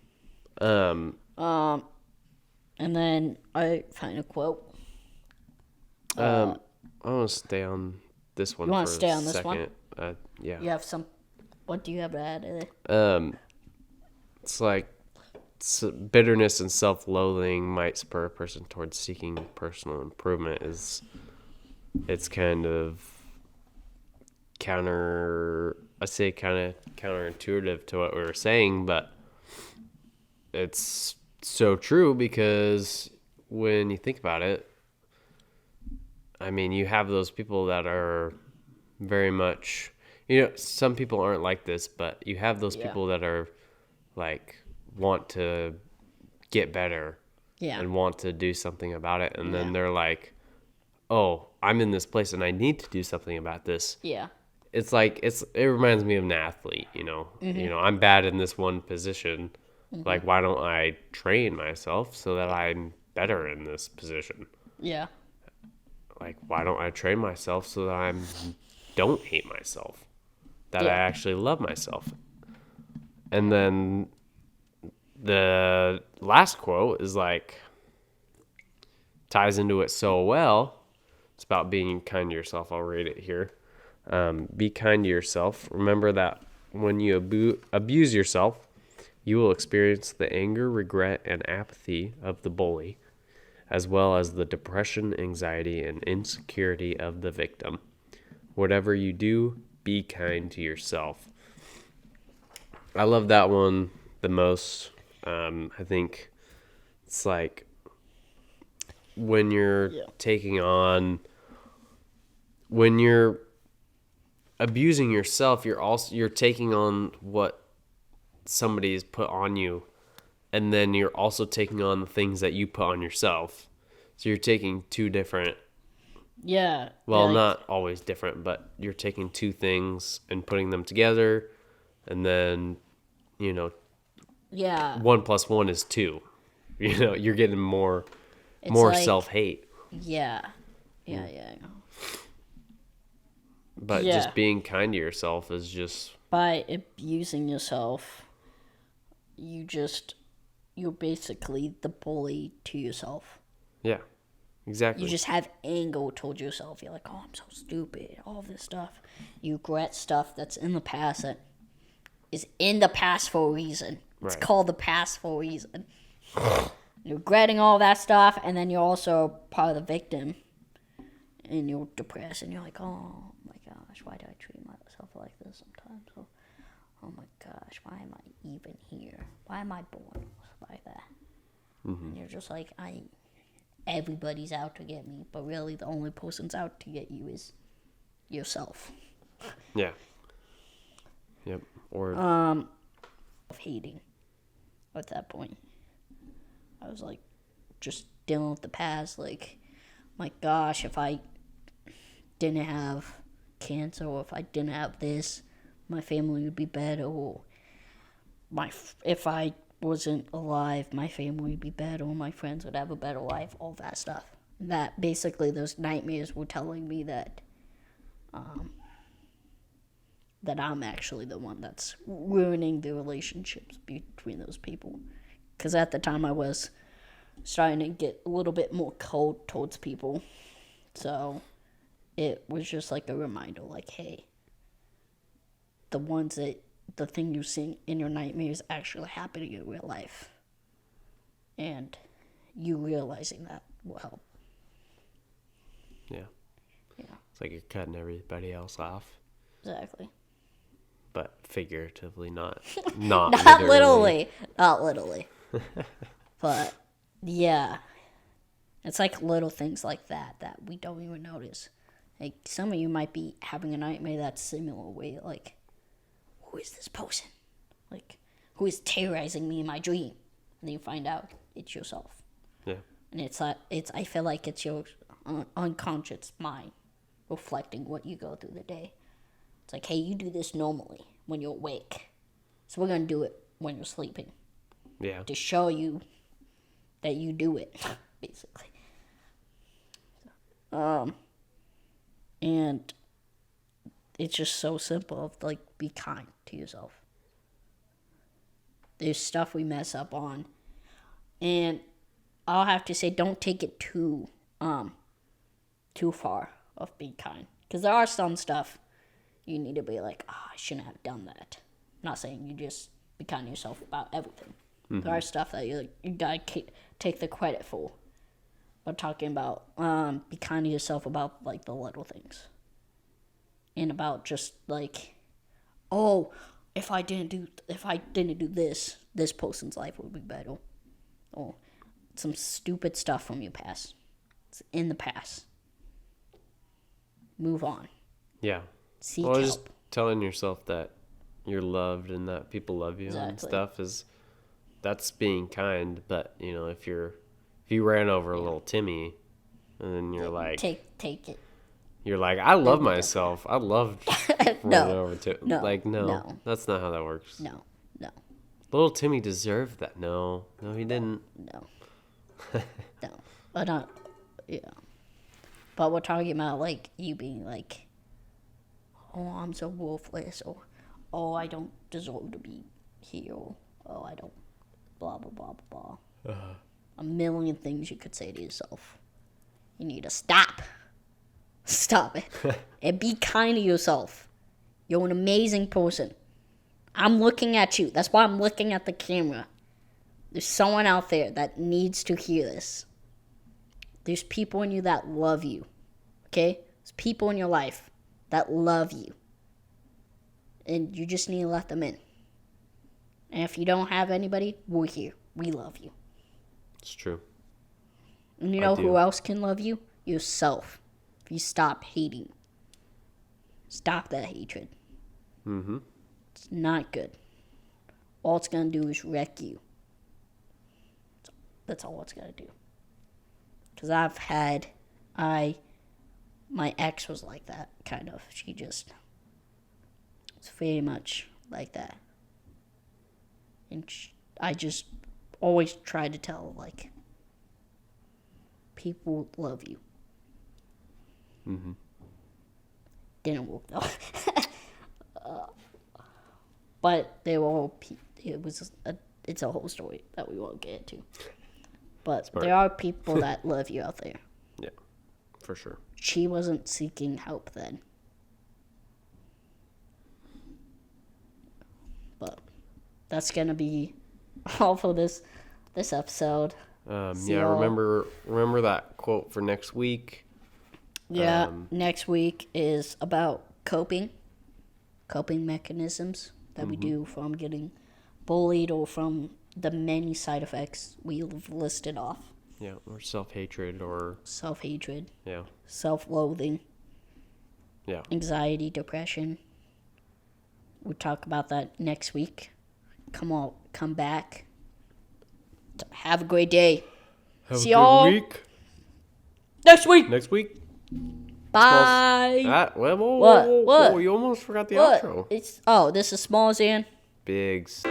And then I find a quote. I want to stay on this one. You wanna for stay a on this second. one? Yeah. You have some. What do you have to add to it? It's like bitterness and self-loathing might spur a person towards seeking personal improvement. It's kind of counterintuitive to what we were saying, but it's so true because when you think about it, I mean, you have those people that are very much, some people aren't like this, but you have those people that are like want to get better and want to do something about it. And then they're like, oh, I'm in this place and I need to do something about this. Yeah. It's like, it reminds me of an athlete, I'm bad in this one position. Like, why don't I train myself so that I'm better in this position? Yeah. Like, why don't I train myself so that I don't hate myself? That I actually love myself. And then the last quote is like, ties into it so well. It's about being kind to yourself. I'll read it here. Be kind to yourself. Remember that when you abuse yourself, you will experience the anger, regret, and apathy of the bully, as well as the depression, anxiety, and insecurity of the victim. Whatever you do, be kind to yourself. I love that one the most. I think it's like when you're when you're abusing yourself, you're taking on what somebody's put on you, and then you're also taking on the things that you put on yourself. So you're taking two different, not always different, but you're taking two things and putting them together, and then 1 + 1 is 2. You're getting more like, self-hate. Yeah, I know. But just being kind to yourself is just, by abusing yourself, you're basically the bully to yourself. Yeah, exactly. You just have anger towards yourself. You're like, oh, I'm so stupid. All this stuff. You regret stuff that's in the past that is in the past for a reason. It's called the past for a reason. You're regretting all that stuff, and then you're also part of the victim. And you're depressed, and you're like, oh my gosh, why do I treat myself like this sometimes? Oh my gosh, why am I even here? Why am I born like that? Mm-hmm. And you're just like, everybody's out to get me, but really the only person's out to get you is yourself. Yeah. Yep. Or hating at that point. I was like, just dealing with the past, like, my gosh, if I didn't have cancer, or if I didn't have this, my family would be better, or if I wasn't alive, my family would be better, or my friends would have a better life, all that stuff. That basically those nightmares were telling me that that I'm actually the one that's ruining the relationships between those people. Because at the time I was starting to get a little bit more cold towards people. So it was just like a reminder, like, hey, the thing you see in your nightmares actually happening in real life. And you realizing that will help. Yeah. Yeah. It's like you're cutting everybody else off. Exactly. But figuratively, not Not literally. Not literally. But, yeah. It's like little things like that we don't even notice. Like, some of you might be having a nightmare that's similar, where you're like, who is this person? Like, who is terrorizing me in my dream? And then you find out it's yourself. Yeah. And I feel like it's your unconscious mind reflecting what you go through the day. It's like, hey, you do this normally when you're awake. So we're going to do it when you're sleeping. Yeah. To show you that you do it, basically. And it's just so simple. Like, be kind to yourself. There's stuff we mess up on. And I'll have to say, don't take it too far of being kind. Because there are some stuff you need to be like, I shouldn't have done that. I'm not saying you just be kind to yourself about everything. Mm-hmm. There are stuff that you gotta take the credit for. But talking about be kind to yourself about like the little things. And about just like, oh, if I didn't do this, this person's life would be better. Or some stupid stuff from your past. It's in the past. Move on. Yeah. Seek help. Just telling yourself that you're loved and that people love you and stuff that's being kind. But if you ran over a little Timmy, and then you're like, take it. You're like, I love myself. I loved running over Timmy. No, that's not how that works. No. Little Timmy deserved that. No, he didn't. No. But yeah. But we're talking about like you being like, oh, I'm so worthless, or oh, I don't deserve to be here, or oh, I don't, blah blah blah blah blah. A million things you could say to yourself. You need to stop it, and be kind to yourself. You're an amazing person. I'm looking at you. That's why I'm looking at the camera. There's someone out there that needs to hear this. There's people in you that love you. Okay? There's people in your life that love you. And you just need to let them in. And if you don't have anybody, we're here. We love you. It's true. And you know who else can love you? Yourself. If you stop hating. Stop that hatred. Mm-hmm. It's not good. All it's going to do is wreck you. That's all it's going to do. Because my ex was like that, kind of. She just, it's very much like that. And I just always try to tell, like, people love you. Mm-hmm. Didn't work, though. But they were all, it's a whole story that we won't get into. But Smart. There are people that love you out there. Yeah, for sure. She wasn't seeking help then. But that's going to be all for this episode. Remember that quote for next week. Yeah, next week is about coping mechanisms that we do from getting bullied or from the many side effects we've listed off. Yeah, or self-hatred or... Self-hatred. Yeah. Self-loathing. Yeah. Anxiety, depression. We'll talk about that next week. Come back. Have a great day. See y'all week. Next week. Bye. Whoa, you almost forgot the outro. This is Small Zan. Biggs.